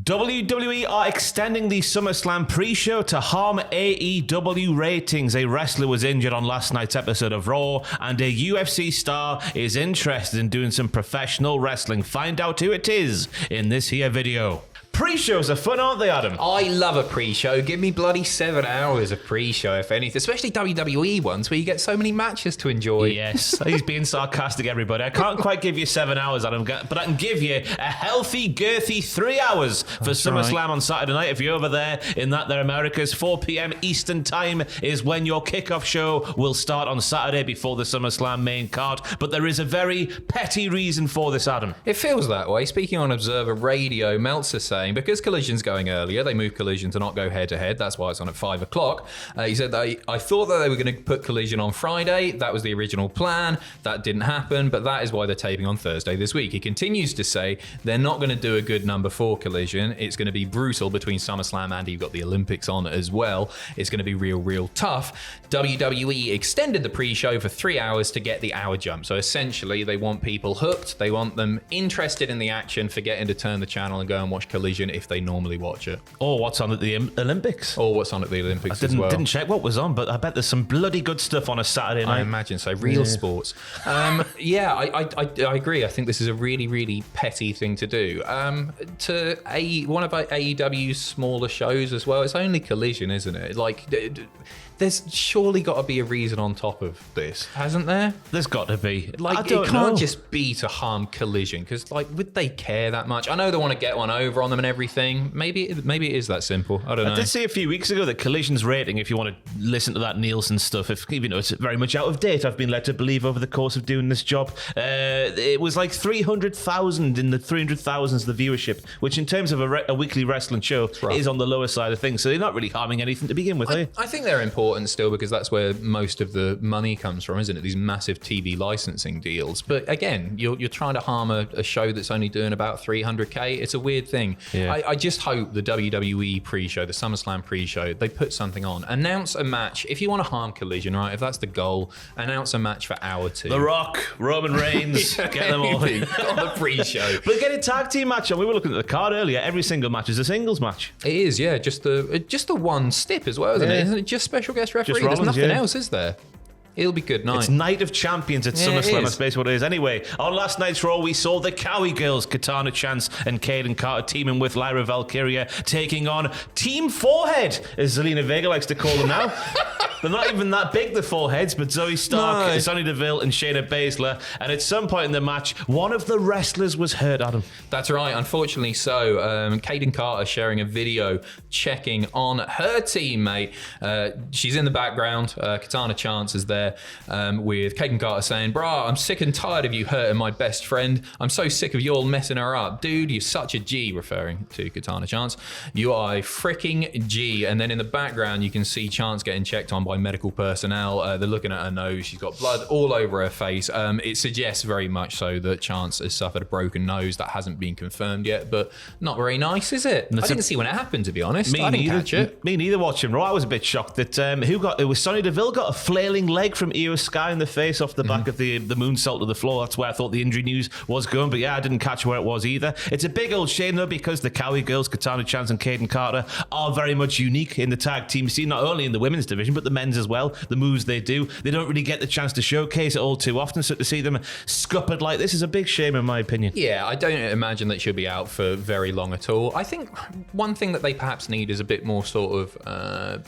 WWE are extending the SummerSlam pre-show to harm AEW ratings. A wrestler was injured on last night's episode of Raw, and a UFC star is interested in doing some professional wrestling. Find out who it is in this here video. Pre-shows are fun, aren't they, Adam? I love a pre-show. Give me bloody 7 hours of pre-show, if anything. Especially WWE ones, where you get so many matches to enjoy. Yes, he's being sarcastic, everybody. I can't quite give you 7 hours, Adam, but I can give you a healthy, girthy 3 hours for SummerSlam on Saturday night. If you're over there in that there America's 4 p.m. Eastern Time is when your kickoff show will start on Saturday before the SummerSlam main card. But there is a very petty reason for this, Adam. It feels that way. Speaking on Observer Radio, Meltzer saying, because Collision's going earlier, they moved Collision to not go head-to-head. That's why it's on at 5 o'clock. He said, I thought that they were going to put Collision on Friday. That was the original plan. That didn't happen, but that is why they're taping on Thursday this week. He continues to say they're not going to do a good number for Collision. It's going to be brutal between SummerSlam and you've got the Olympics on as well. It's going to be real tough. WWE extended the pre-show for 3 hours to get the hour jump. So essentially, they want people hooked. They want them interested in the action, forgetting to turn the channel and go and watch Collision if they normally watch it. Or what's on at the Olympics. Or what's on at the Olympics as well. Didn't check what was on, but I bet there's some bloody good stuff on a Saturday night. I imagine so. Real sports. I agree. I think this is a really petty thing to do. One of AEW's smaller shows as well. It's only Collision, isn't it? There's surely got to be a reason on top of this, hasn't there? There's got to be. It can't just be to harm Collision, because would they care that much? I know they want to get one over on them and everything. Maybe it is that simple. I don't know. I did see a few weeks ago that Collision's rating, if you want to listen to that Nielsen stuff, even though it's very much out of date, I've been led to believe over the course of doing this job, it was like 300,000 in the 300,000s the viewership, which in terms of a weekly wrestling show is on the lower side of things. So they're not really harming anything to begin with, I think they're important still, because that's where most of the money comes from, isn't it? These massive TV licensing deals. But again, you're trying to harm a show that's only doing about 300k. It's a weird thing. Yeah. I just hope the WWE pre-show, the SummerSlam pre-show, they put something on. Announce a match. If you want to harm Collision, right? If that's the goal, announce a match for hour 2. The Rock, Roman Reigns, get them all on the pre-show. But get a tag team match on. We were looking at the card earlier. Every single match is a singles match. It is, yeah. Just the one stip as well, isn't it? Isn't it just special guest referee? There's nothing else, is there? It'll be good night. It's Night of Champions at SummerSlam. That's basically what it is. Anyway, on last night's Raw, we saw the Cowie Girls, Katana Chance and Kaden Carter, teaming with Lyra Valkyria, taking on Team Forehead, as Zelina Vega likes to call them now. They're not even that big, the foreheads, but Zoe Stark, Sonya Deville, and Shayna Baszler. And at some point in the match, one of the wrestlers was hurt, Adam. That's right, unfortunately so. Kaden Carter sharing a video checking on her teammate. She's in the background. Katana Chance is there with Kaden Carter saying, "Brah, I'm sick and tired of you hurting my best friend. I'm so sick of you all messing her up. Dude, you're such a G," referring to Katana Chance. "You are a freaking G." And then in the background, you can see Chance getting checked on by medical personnel. They're looking at her nose. She's got blood all over her face. It suggests very much so that Chance has suffered a broken nose. That hasn't been confirmed yet, but not very nice, is it? I didn't see when it happened, to be honest. I didn't catch it. Me neither, watching Raw. I was a bit shocked that it was Sonya Deville got a flailing leg from Io Sky in the face off the back of the moonsault to the floor. That's where I thought the injury news was going, but yeah, I didn't catch where it was either. It's a big old shame though, because the Cowie Girls, Katana Chance and Kaden Carter, are very much unique in the tag team scene, not only in the women's division, but the men's as well. The moves they do, they don't really get the chance to showcase it all too often, so to see them scuppered like this is a big shame in my opinion. Yeah, I don't imagine that she'll be out for very long at all. I think one thing that they perhaps need is a bit more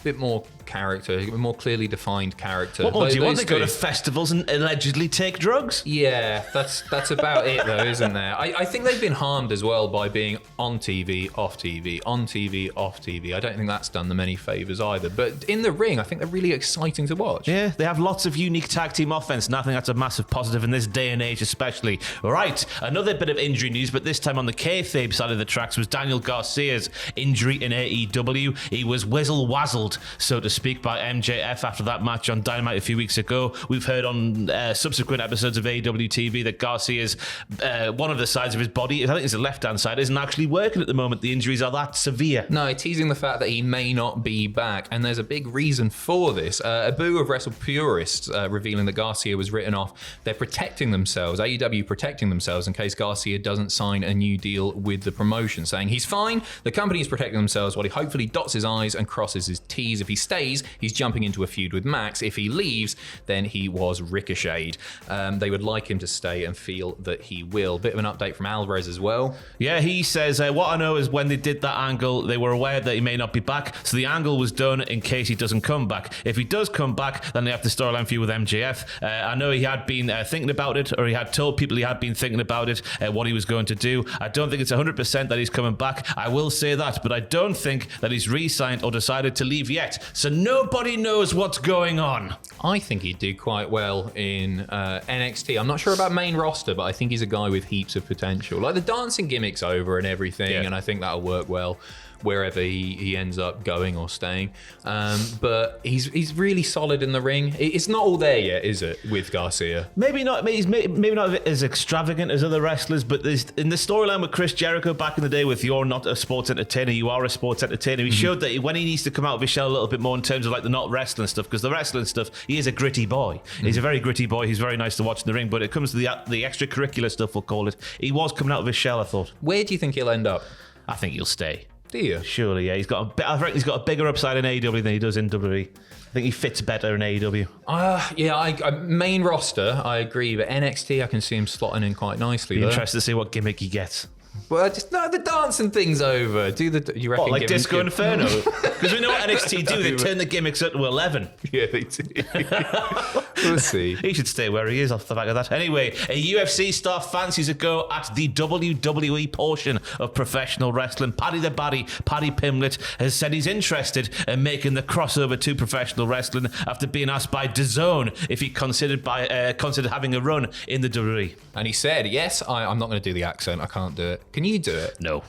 bit more character, a more clearly defined character. What more do you want? They go to festivals and allegedly take drugs? Yeah, that's about it though, isn't there? I think they've been harmed as well by being on TV, off TV, on TV, off TV. I don't think that's done them any favours either. But in the ring, I think they're really exciting to watch. Yeah, they have lots of unique tag team offense, and I think that's a massive positive in this day and age especially. Right, another bit of injury news, but this time on the kayfabe side of the tracks, was Daniel Garcia's injury in AEW. He was whizzle-wazzled, so to speak, by MJF after that match on Dynamite a few weeks ago. We've heard on subsequent episodes of AEW TV that Garcia's one of the sides of his body, I think it's the left-hand side, isn't actually working at the moment. The injuries are that severe. No, teasing the fact that he may not be back, and there's a big reason for saw this. A boo of wrestle purists revealing that Garcia was written off. They're protecting themselves, AEW protecting themselves in case Garcia doesn't sign a new deal with the promotion, saying he's fine. The company is protecting themselves while he hopefully dots his I's and crosses his T's. If he stays, he's jumping into a feud with Max. If he leaves, then he was ricocheted. They would like him to stay and feel that he will. Bit of an update from Alvarez as well. Yeah, he says, what I know is when they did that angle, they were aware that he may not be back, so the angle was done in case he doesn't come back. If he does come back, then they have the storyline feud with MJF. I know he had been thinking about it, or he had told people he had been thinking about it, what he was going to do. I don't think it's 100% that he's coming back. I will say that, but I don't think that he's re-signed or decided to leave yet. So nobody knows what's going on. I think he'd do quite well in NXT. I'm not sure about main roster, but I think he's a guy with heaps of potential. Like the dancing gimmick's over and everything, and I think that'll work well wherever he ends up going or staying. But he's really solid in the ring. It's not all there yet, is it, with Garcia? Maybe not. He's maybe not as extravagant as other wrestlers, but in the storyline with Chris Jericho back in the day with "You're not a sports entertainer, you are a sports entertainer," he showed that when he needs to come out of his shell a little bit more in terms of like the not wrestling stuff, because the wrestling stuff, he is a gritty boy. He's a very gritty boy. He's very nice to watch in the ring, but it comes to the extracurricular stuff, we'll call it. He was coming out of his shell, I thought. Where do you think he'll end up? I think he'll stay. Do you? Surely, yeah. I reckon he's got a bigger upside in AEW than he does in WWE. I think he fits better in AEW. I main roster, I agree, but NXT, I can see him slotting in quite nicely. Be interested to see what gimmick he gets. Well, just no, the dancing thing's over. You reckon? What, like Disco Inferno? Because we know what NXT do. They turn the gimmicks up to 11. Yeah, they do. We'll see. He should stay where he is off the back of that. Anyway, a UFC star fancies a go at the WWE portion of professional wrestling. Paddy Pimblett, has said he's interested in making the crossover to professional wrestling after being asked by DAZN if he considered having a run in the WWE. And he said, yes, I'm not going to do the accent. I can't do it. Can you do it? No.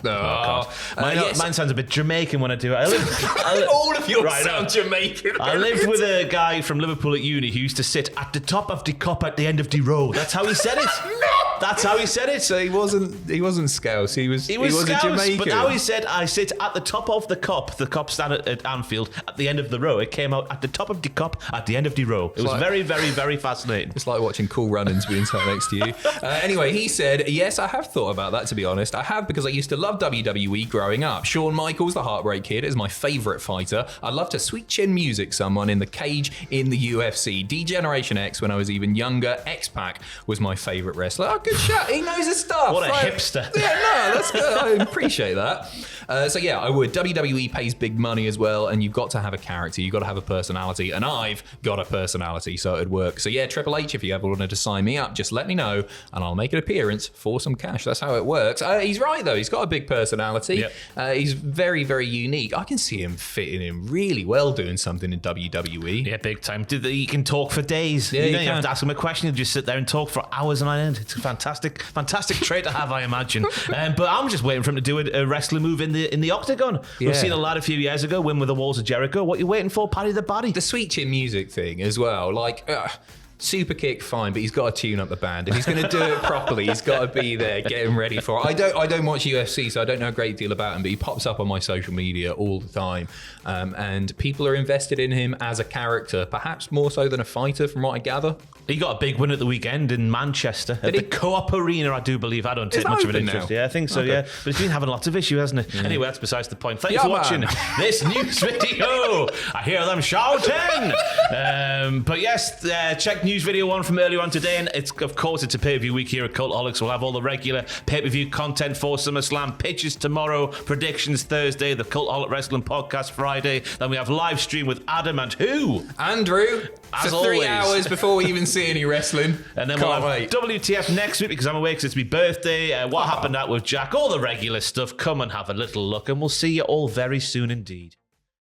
Mine sounds a bit Jamaican when I do it. All of yours sound Jamaican. I lived with a guy from Liverpool at uni who used to sit at the top of the cup at the end of the road. That's how he said it. That's how he said it. So he wasn't Scouse. He was Scouse, a Jamaican. but now he said, I sit at the top of the cup stand at Anfield at the end of the row. It came out at the top of the cup at the end of the row. It was very, very, very fascinating. It's like watching Cool Runnings being sat next to you. Anyway, he said, yes, I have thought about that, to be honest. I have, because I used to love WWE growing up. Shawn Michaels, the Heartbreak Kid, is my favourite fighter. I love to sweet chin music someone in the cage in the UFC. D-Generation X, when I was even younger. X-Pac was my favourite wrestler. Oh, good shot. He knows his stuff. What a hipster. Yeah, no, that's good. I appreciate that. So yeah, I would. WWE pays big money as well, and you've got to have a character. You've got to have a personality, and I've got a personality, so it'd work. So yeah, Triple H, if you ever wanted to sign me up, just let me know, and I'll make an appearance for some cash. That's how it works. He's right, though. He's got a big personality. Yep. He's very, very unique. I can see him fitting in really well doing something in WWE. Yeah, big time. He can talk for days. Yeah, you don't have to ask him a question. He'll just sit there and talk for hours on end. It's a fantastic trait to have, I imagine. But I'm just waiting for him to do a wrestling move in the octagon. Yeah. We've seen a lad a few years ago win with the Walls of Jericho. What are you waiting for, Paddy the Baddy? The sweet chin music thing as well. Like, super kick, fine, but he's got to tune up the band. If he's going to do it properly, he's got to be there, getting ready for it. I don't watch UFC, so I don't know a great deal about him, but he pops up on my social media all the time. And people are invested in him as a character, perhaps more so than a fighter, from what I gather. He got a big win at the weekend in Manchester at the Co-op Arena, I do believe. I don't take much of an interest. Yeah, I think so, yeah. But he's been having lots of issues, hasn't it? Anyway, that's besides the point. Thanks for watching this news video. I hear them shouting. But yes, check news video 1 from earlier on today, and it's a pay-per-view week here at Cultaholic, so we'll have all the regular pay-per-view content for SummerSlam, pitches tomorrow, predictions Thursday, the Cultaholic Wrestling podcast Friday. Then we have live stream with Adam and who? Andrew. As for 3 always. hours before we even see any wrestling. And then we'll have WTF next week because I'm away because it's my birthday. What happened out with Jack, all the regular stuff. Come and have a little look, and we'll see you all very soon indeed.